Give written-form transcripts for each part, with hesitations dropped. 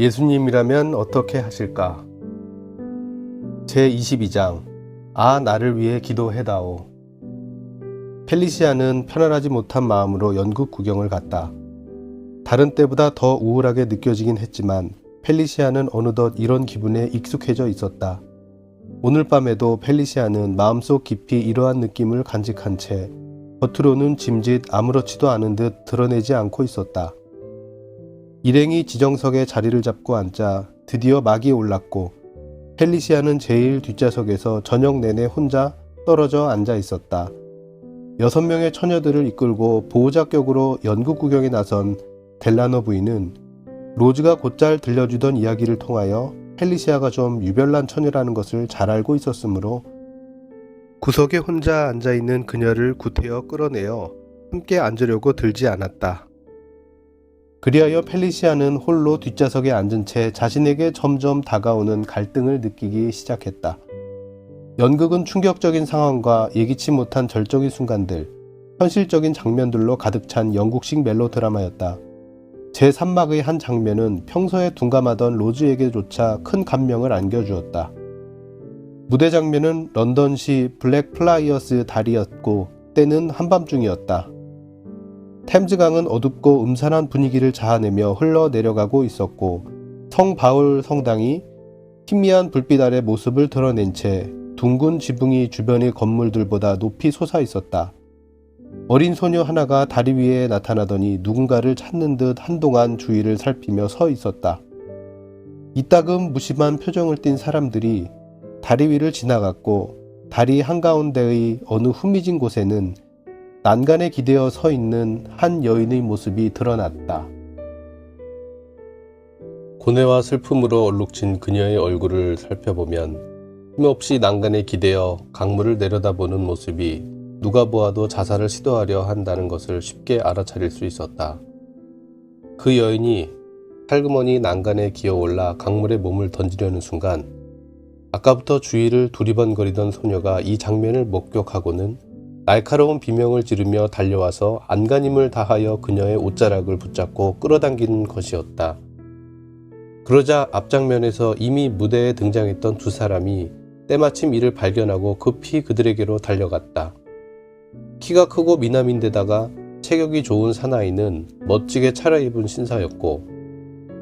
예수님이라면 어떻게 하실까? 제22장 나를 위해 기도해다오. 펠리시아는 편안하지 못한 마음으로 연극 구경을 갔다. 다른 때보다 더 우울하게 느껴지긴 했지만 펠리시아는 어느덧 이런 기분에 익숙해져 있었다. 오늘 밤에도 펠리시아는 마음속 깊이 이러한 느낌을 간직한 채 겉으로는 짐짓 아무렇지도 않은 듯 드러내지 않고 있었다. 일행이 지정석에 자리를 잡고 앉자 드디어 막이 올랐고 펠리시아는 제일 뒷좌석에서 저녁 내내 혼자 떨어져 앉아 있었다. 6명의 처녀들을 이끌고 보호자격으로 연극 구경에 나선 델라노 부인은 로즈가 곧잘 들려주던 이야기를 통하여 펠리시아가 좀 유별난 처녀라는 것을 잘 알고 있었으므로 구석에 혼자 앉아있는 그녀를 구태여 끌어내어 함께 앉으려고 들지 않았다. 그리하여 펠리시아는 홀로 뒷좌석에 앉은 채 자신에게 점점 다가오는 갈등을 느끼기 시작했다. 연극은 충격적인 상황과 예기치 못한 절정의 순간들, 현실적인 장면들로 가득 찬 영국식 멜로 드라마였다. 제3막의 한 장면은 평소에 둔감하던 로즈에게조차 큰 감명을 안겨주었다. 무대 장면은 런던시 블랙플라이어스 다리였고 때는 한밤중이었다. 템즈강은 어둡고 음산한 분위기를 자아내며 흘러내려가고 있었고 성 바울 성당이 희미한 불빛 아래 모습을 드러낸 채 둥근 지붕이 주변의 건물들보다 높이 솟아 있었다. 어린 소녀 하나가 다리 위에 나타나더니 누군가를 찾는 듯 한동안 주위를 살피며 서 있었다. 이따금 무심한 표정을 띤 사람들이 다리 위를 지나갔고 다리 한가운데의 어느 후미진 곳에는 난간에 기대어 서 있는 한 여인의 모습이 드러났다. 고뇌와 슬픔으로 얼룩진 그녀의 얼굴을 살펴보면 힘없이 난간에 기대어 강물을 내려다보는 모습이 누가 보아도 자살을 시도하려 한다는 것을 쉽게 알아차릴 수 있었다. 그 여인이 살그머니 난간에 기어올라 강물에 몸을 던지려는 순간 아까부터 주위를 두리번거리던 소녀가 이 장면을 목격하고는 날카로운 비명을 지르며 달려와서 안간힘을 다하여 그녀의 옷자락을 붙잡고 끌어당기는 것이었다. 그러자 앞장면에서 이미 무대에 등장했던 두 사람이 때마침 이를 발견하고 급히 그들에게로 달려갔다. 키가 크고 미남인데다가 체격이 좋은 사나이는 멋지게 차려입은 신사였고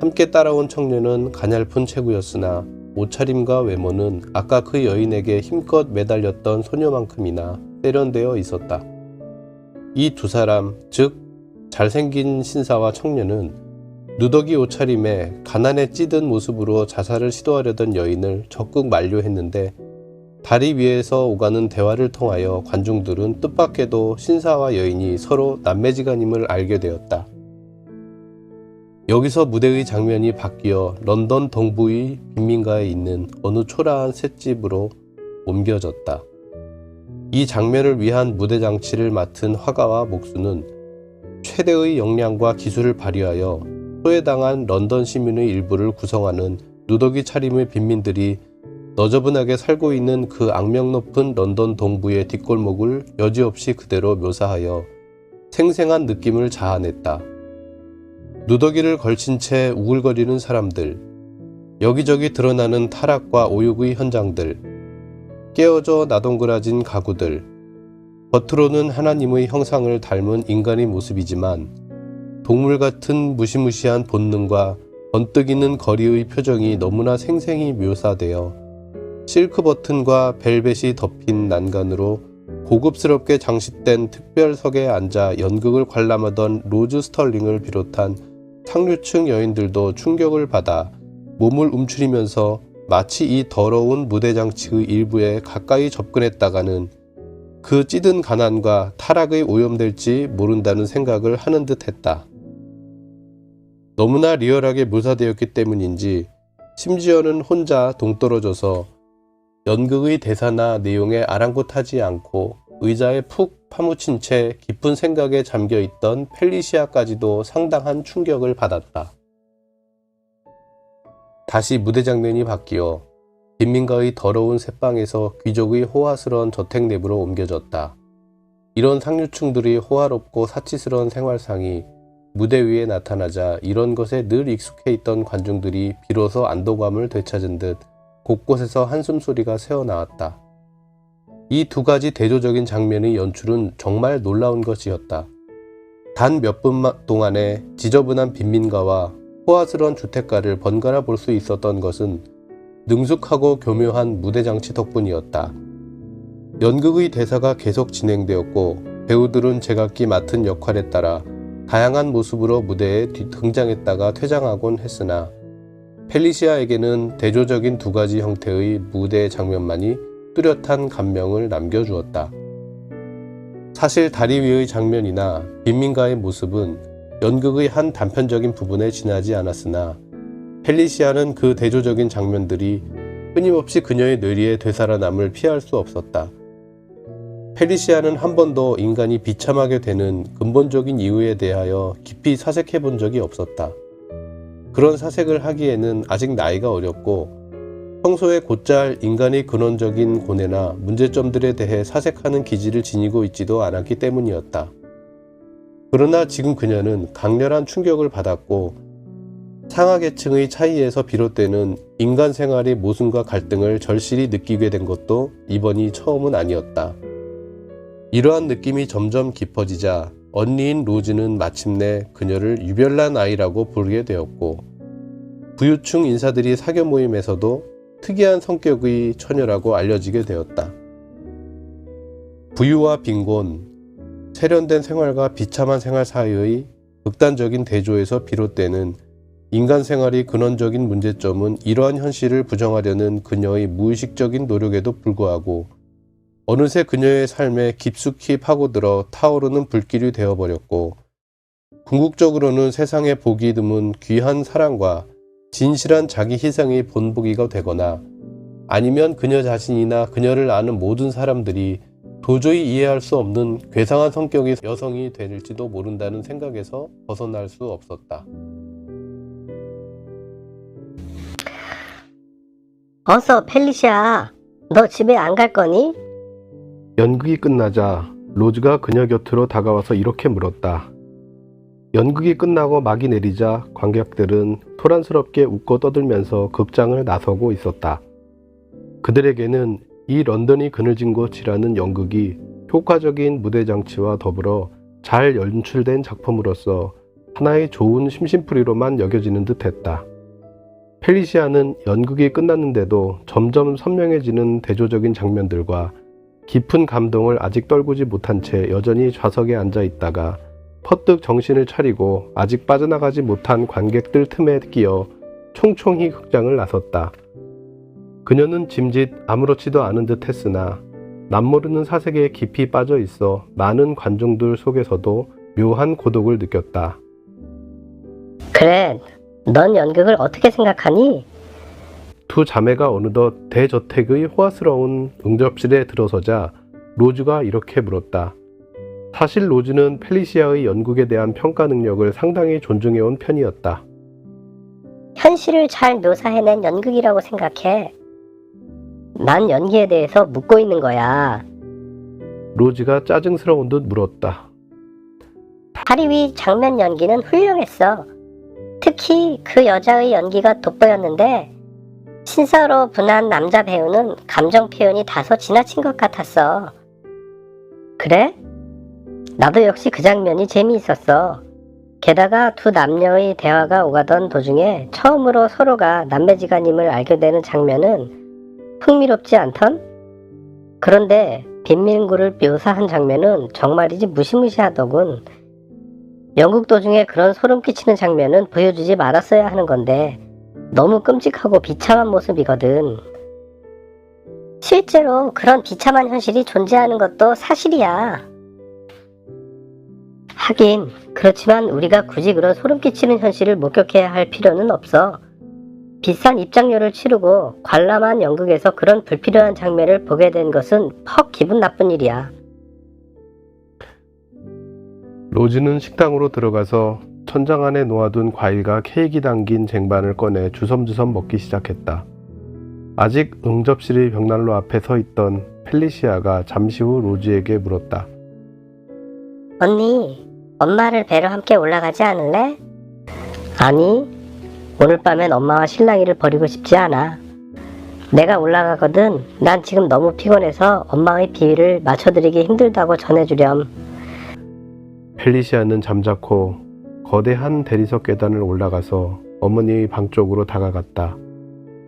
함께 따라온 청년은 가냘픈 체구였으나 옷차림과 외모는 아까 그 여인에게 힘껏 매달렸던 소녀만큼이나 세련되어 있었다. 이 두 사람, 즉 잘생긴 신사와 청년은 누더기 옷차림에 가난에 찌든 모습으로 자살을 시도하려던 여인을 적극 만류했는데 다리 위에서 오가는 대화를 통하여 관중들은 뜻밖에도 신사와 여인이 서로 남매지간임을 알게 되었다. 여기서 무대의 장면이 바뀌어 런던 동부의 빈민가에 있는 어느 초라한 셋집으로 옮겨졌다. 이 장면을 위한 무대 장치를 맡은 화가와 목수는 최대의 역량과 기술을 발휘하여 소외당한 런던 시민의 일부를 구성하는 누더기 차림의 빈민들이 너저분하게 살고 있는 그 악명 높은 런던 동부의 뒷골목을 여지없이 그대로 묘사하여 생생한 느낌을 자아냈다. 누더기를 걸친 채 우글거리는 사람들, 여기저기 드러나는 타락과 오욕의 현장들, 깨어져 나동그라진 가구들, 겉으로는 하나님의 형상을 닮은 인간의 모습이지만 동물 같은 무시무시한 본능과 번뜩이는 거리의 표정이 너무나 생생히 묘사되어 실크 버튼과 벨벳이 덮인 난간으로 고급스럽게 장식된 특별석에 앉아 연극을 관람하던 로즈 스털링을 비롯한 상류층 여인들도 충격을 받아 몸을 움츠리면서 마치 이 더러운 무대 장치의 일부에 가까이 접근했다가는 그 찌든 가난과 타락의 오염될지 모른다는 생각을 하는 듯 했다. 너무나 리얼하게 묘사되었기 때문인지 심지어는 혼자 동떨어져서 연극의 대사나 내용에 아랑곳하지 않고 의자에 푹 파묻힌 채 깊은 생각에 잠겨있던 펠리시아까지도 상당한 충격을 받았다. 다시 무대 장면이 바뀌어 빈민가의 더러운 셋방에서 귀족의 호화스러운 저택 내부로 옮겨졌다. 이런 상류층들의 호화롭고 사치스러운 생활상이 무대 위에 나타나자 이런 것에 늘 익숙해 있던 관중들이 비로소 안도감을 되찾은 듯 곳곳에서 한숨소리가 새어나왔다. 이 두 가지 대조적인 장면의 연출은 정말 놀라운 것이었다. 단 몇 분 동안에 지저분한 빈민가와 호화스러운 주택가를 번갈아 볼 수 있었던 것은 능숙하고 교묘한 무대장치 덕분이었다. 연극의 대사가 계속 진행되었고 배우들은 제각기 맡은 역할에 따라 다양한 모습으로 무대에 등장했다가 퇴장하곤 했으나 펠리시아에게는 대조적인 두 가지 형태의 무대 장면만이 뚜렷한 감명을 남겨주었다. 사실 다리 위의 장면이나 빈민가의 모습은 연극의 한 단편적인 부분에 지나지 않았으나 펠리시아는 그 대조적인 장면들이 끊임없이 그녀의 뇌리에 되살아남을 피할 수 없었다. 펠리시아는 한 번도 인간이 비참하게 되는 근본적인 이유에 대하여 깊이 사색해 본 적이 없었다. 그런 사색을 하기에는 아직 나이가 어렸고 평소에 곧잘 인간의 근원적인 고뇌나 문제점들에 대해 사색하는 기질을 지니고 있지도 않았기 때문이었다. 그러나 지금 그녀는 강렬한 충격을 받았고 상하계층의 차이에서 비롯되는 인간 생활의 모순과 갈등을 절실히 느끼게 된 것도 이번이 처음은 아니었다. 이러한 느낌이 점점 깊어지자 언니인 로즈는 마침내 그녀를 유별난 아이라고 부르게 되었고 부유층 인사들이 사교 모임에서도 특이한 성격의 처녀라고 알려지게 되었다. 부유와 빈곤, 세련된 생활과 비참한 생활 사이의 극단적인 대조에서 비롯되는 인간 생활의 근원적인 문제점은 이러한 현실을 부정하려는 그녀의 무의식적인 노력에도 불구하고 어느새 그녀의 삶에 깊숙이 파고들어 타오르는 불길이 되어버렸고 궁극적으로는 세상에 보기 드문 귀한 사랑과 진실한 자기 희생의 본보기가 되거나 아니면 그녀 자신이나 그녀를 아는 모든 사람들이 도저히 이해할 수 없는 괴상한 성격의 여성이 될지도 모른다는 생각에서 벗어날 수 없었다. 어서 펠리시아, 너 집에 안 갈 거니? 연극이 끝나자 로즈가 그녀 곁으로 다가와서 이렇게 물었다. 연극이 끝나고 막이 내리자 관객들은 소란스럽게 웃고 떠들면서 극장을 나서고 있었다. 그들에게는 이 런던이 그늘진 곳이라는 연극이 효과적인 무대 장치와 더불어 잘 연출된 작품으로서 하나의 좋은 심심풀이로만 여겨지는 듯했다. 펠리시아는 연극이 끝났는데도 점점 선명해지는 대조적인 장면들과 깊은 감동을 아직 떨구지 못한 채 여전히 좌석에 앉아 있다가 퍼뜩 정신을 차리고 아직 빠져나가지 못한 관객들 틈에 끼어 총총히 극장을 나섰다. 그녀는 짐짓 아무렇지도 않은 듯 했으나 남모르는 사색에 깊이 빠져 있어 많은 관중들 속에서도 묘한 고독을 느꼈다. 그래, 넌 연극을 어떻게 생각하니? 두 자매가 어느덧 대저택의 호화스러운 응접실에 들어서자 로즈가 이렇게 물었다. 사실 로즈는 펠리시아의 연극에 대한 평가 능력을 상당히 존중해온 편이었다. 현실을 잘 묘사해낸 연극이라고 생각해. 난 연기에 대해서 묻고 있는 거야. 로즈가 짜증스러운 듯 물었다. 다리 위 장면 연기는 훌륭했어. 특히 그 여자의 연기가 돋보였는데 신사로 분한 남자 배우는 감정 표현이 다소 지나친 것 같았어. 그래? 나도 역시 그 장면이 재미있었어. 게다가 두 남녀의 대화가 오가던 도중에 처음으로 서로가 남매지간임을 알게 되는 장면은 흥미롭지 않던? 그런데 빈민구를 묘사한 장면은 정말이지 무시무시하더군. 연극 도중에 그런 소름 끼치는 장면은 보여주지 말았어야 하는 건데 너무 끔찍하고 비참한 모습이거든. 실제로 그런 비참한 현실이 존재하는 것도 사실이야. 하긴 그렇지만 우리가 굳이 그런 소름 끼치는 현실을 목격해야 할 필요는 없어. 비싼 입장료를 치르고 관람한 연극에서 그런 불필요한 장면을 보게 된 것은 퍽 기분 나쁜 일이야. 로즈는 식당으로 들어가서 천장 안에 놓아둔 과일과 케이크 담긴 쟁반을 꺼내 주섬주섬 먹기 시작했다. 아직 응접실의 벽난로 앞에 서 있던 펠리시아가 잠시 후 로즈에게 물었다. 언니, 엄마를 뵈러 함께 올라가지 않을래? 아니, 오늘 밤엔 엄마와 실랑이를 벌이고 싶지 않아. 내가 올라가거든. 난 지금 너무 피곤해서 엄마의 비위를 맞춰드리기 힘들다고 전해주렴. 펠리시아는 잠자코 거대한 대리석 계단을 올라가서 어머니의 방 쪽으로 다가갔다.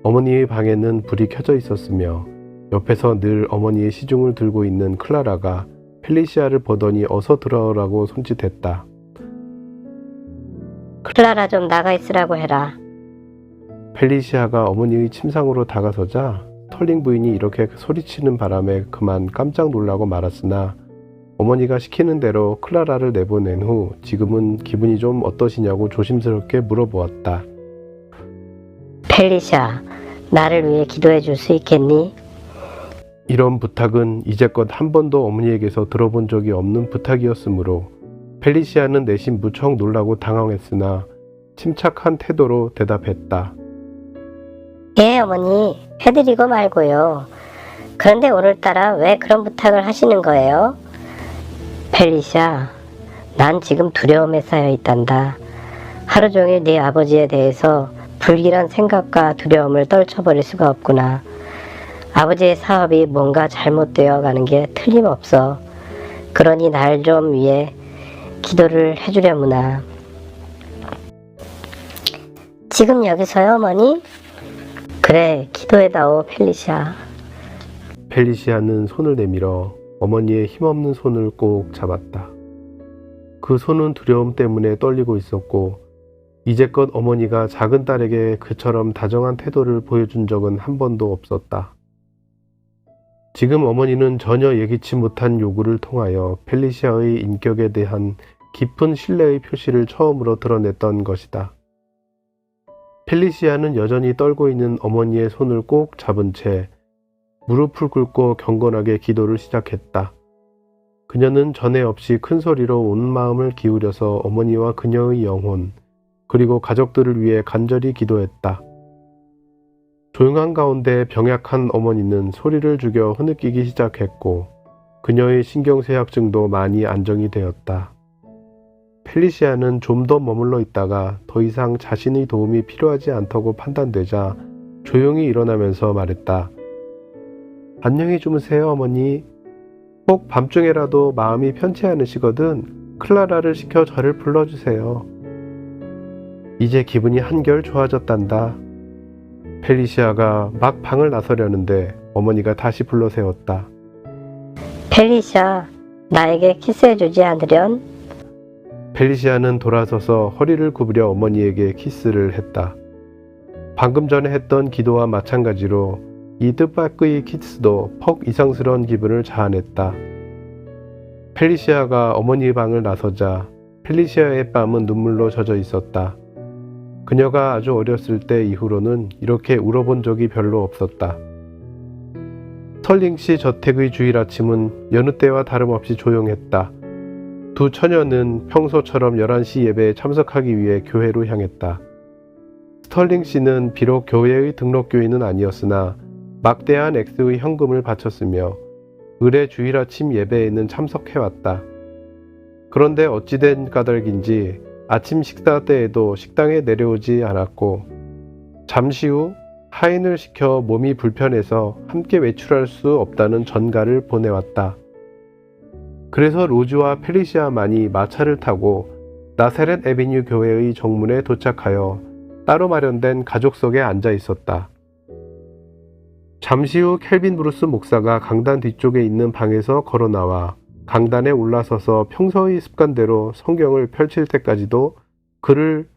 어머니의 방에는 불이 켜져 있었으며 옆에서 늘 어머니의 시중을 들고 있는 클라라가 펠리시아를 보더니 어서 들어오라고 손짓했다. 클라라 좀 나가 있으라고 해라. 펠리시아가 어머니의 침상으로 다가서자 스털링 부인이 이렇게 소리치는 바람에 그만 깜짝 놀라고 말았으나 어머니가 시키는 대로 클라라를 내보낸 후 지금은 기분이 좀 어떠시냐고 조심스럽게 물어보았다. 펠리샤, 나를 위해 기도해 줄 수 있겠니? 이런 부탁은 이제껏 한 번도 어머니에게서 들어본 적이 없는 부탁이었으므로 펠리시아는 내심 무척 놀라고 당황했으나 침착한 태도로 대답했다. 예, 어머니, 해드리고 말고요. 그런데 오늘따라 왜 그런 부탁을 하시는 거예요? 펠리샤, 난 지금 두려움에 쌓여 있단다. 하루 종일 네 아버지에 대해서 불길한 생각과 두려움을 떨쳐버릴 수가 없구나. 아버지의 사업이 뭔가 잘못되어 가는 게 틀림없어. 그러니 날 좀 위해 기도를 해주려무나. 지금 여기서요, 어머니? 그래, 기도해다오, 펠리샤. 펠리시아는 손을 내밀어 어머니의 힘없는 손을 꼭 잡았다. 그 손은 두려움 때문에 떨리고 있었고 이제껏 어머니가 작은 딸에게 그처럼 다정한 태도를 보여준 적은 한 번도 없었다. 지금 어머니는 전혀 예기치 못한 요구를 통하여 펠리시아의 인격에 대한 깊은 신뢰의 표시를 처음으로 드러냈던 것이다. 펠리시아는 여전히 떨고 있는 어머니의 손을 꼭 잡은 채 무릎을 꿇고 경건하게 기도를 시작했다. 그녀는 전에 없이 큰 소리로 온 마음을 기울여서 어머니와 그녀의 영혼, 그리고 가족들을 위해 간절히 기도했다. 조용한 가운데 병약한 어머니는 소리를 죽여 흐느끼기 시작했고 그녀의 신경쇠약증도 많이 안정이 되었다. 펠리시아는 좀 더 머물러 있다가 더 이상 자신의 도움이 필요하지 않다고 판단되자 조용히 일어나면서 말했다. 안녕히 주무세요, 어머니. 꼭 밤중에라도 마음이 편치 않으시거든 클라라를 시켜 저를 불러주세요. 이제 기분이 한결 좋아졌단다. 펠리시아가 막 방을 나서려는데 어머니가 다시 불러 세웠다. 펠리샤, 나에게 키스해주지 않으련? 펠리시아는 돌아서서 허리를 구부려 어머니에게 키스를 했다. 방금 전에 했던 기도와 마찬가지로 이 뜻밖의 키스도 퍽 이상스러운 기분을 자아냈다. 펠리시아가 어머니의 방을 나서자 펠리시아의 뺨은 눈물로 젖어 있었다. 그녀가 아주 어렸을 때 이후로는 이렇게 울어본 적이 별로 없었다. 스털링씨 저택의 주일 아침은 여느 때와 다름없이 조용했다. 두 처녀는 평소처럼 11시 예배에 참석하기 위해 교회로 향했다. 스털링씨는 비록 교회의 등록교인은 아니었으나 막대한 액수의 현금을 바쳤으며 의례 주일 아침 예배에는 참석해왔다. 그런데 어찌된 까닭인지 아침 식사 때에도 식당에 내려오지 않았고 잠시 후 하인을 시켜 몸이 불편해서 함께 외출할 수 없다는 전가를 보내왔다. 그래서 로즈와 펠리시아만이 마차를 타고 나세렛 애비뉴 교회의 정문에 도착하여 따로 마련된 가족석에 앉아 있었다. 잠시 후 켈빈 브루스 목사가 강단 뒤쪽에 있는 방에서 걸어나와 강단에 올라서서 평소의 습관대로 성경을 펼칠 때까지도 그를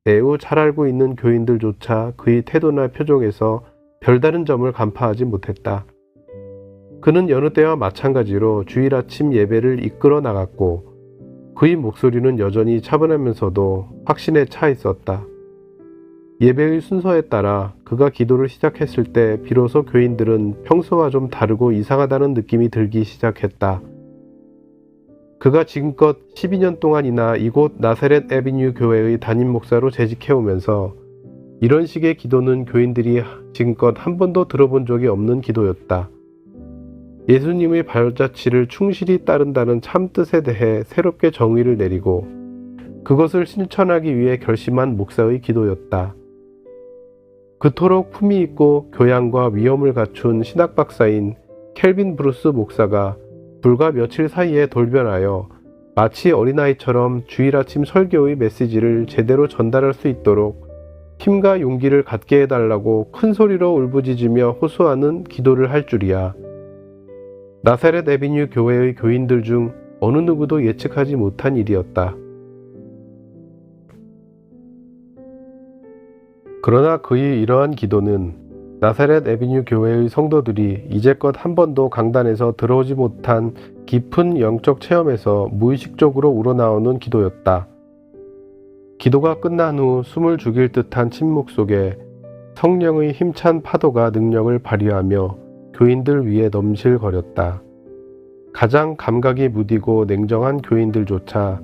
매우 잘 알고 있는 교인들조차 그의 태도나 표정에서 별다른 점을 간파하지 못했다. 그는 여느 때와 마찬가지로 주일 아침 예배를 이끌어 나갔고 그의 목소리는 여전히 차분하면서도 확신에 차 있었다. 예배의 순서에 따라 그가 기도를 시작했을 때 비로소 교인들은 평소와 좀 다르고 이상하다는 느낌이 들기 시작했다. 그가 지금껏 12년 동안이나 이곳 나세렛 애비뉴 교회의 담임 목사로 재직해오면서 이런 식의 기도는 교인들이 지금껏 한 번도 들어본 적이 없는 기도였다. 예수님의 발자취를 충실히 따른다는 참뜻에 대해 새롭게 정의를 내리고 그것을 실천하기 위해 결심한 목사의 기도였다. 그토록 품위 있고 교양과 위엄을 갖춘 신학 박사인 켈빈 브루스 목사가 불과 며칠 사이에 돌변하여 마치 어린아이처럼 주일 아침 설교의 메시지를 제대로 전달할 수 있도록 힘과 용기를 갖게 해달라고 큰 소리로 울부짖으며 호소하는 기도를 할 줄이야. 나사렛 애비뉴 교회의 교인들 중 어느 누구도 예측하지 못한 일이었다. 그러나 그의 이러한 기도는 나사렛 애비뉴 교회의 성도들이 이제껏 한 번도 강단에서 들어오지 못한 깊은 영적 체험에서 무의식적으로 우러나오는 기도였다. 기도가 끝난 후 숨을 죽일 듯한 침묵 속에 성령의 힘찬 파도가 능력을 발휘하며 교인들 위에 넘실거렸다. 가장 감각이 무디고 냉정한 교인들조차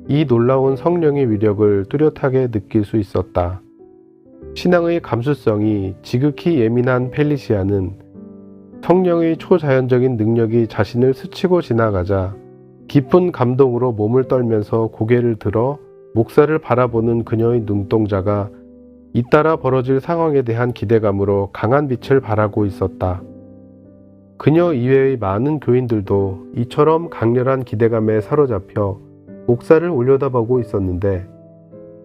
이 놀라운 성령의 위력을 뚜렷하게 느낄 수 있었다. 신앙의 감수성이 지극히 예민한 펠리시아는 성령의 초자연적인 능력이 자신을 스치고 지나가자 깊은 감동으로 몸을 떨면서 고개를 들어 목사를 바라보는 그녀의 눈동자가 잇따라 벌어질 상황에 대한 기대감으로 강한 빛을 발하고 있었다. 그녀 이외의 많은 교인들도 이처럼 강렬한 기대감에 사로잡혀 목사를 올려다보고 있었는데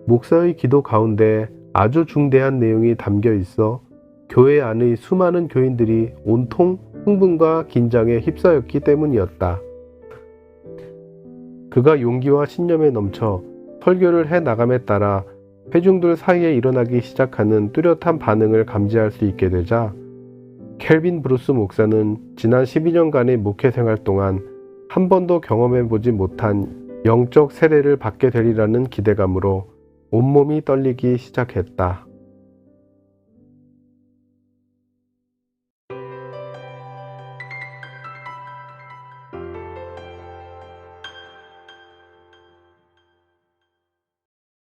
목사의 기도 가운데 아주 중대한 내용이 담겨 있어 교회 안의 수많은 교인들이 온통 흥분과 긴장에 휩싸였기 때문이었다. 그가 용기와 신념에 넘쳐 설교를 해 나감에 따라 회중들 사이에 일어나기 시작하는 뚜렷한 반응을 감지할 수 있게 되자 켈빈 브루스 목사는 지난 12년간의 목회 생활 동안 한 번도 경험해보지 못한 영적 세례를 받게 되리라는 기대감으로 온몸이 떨리기 시작했다.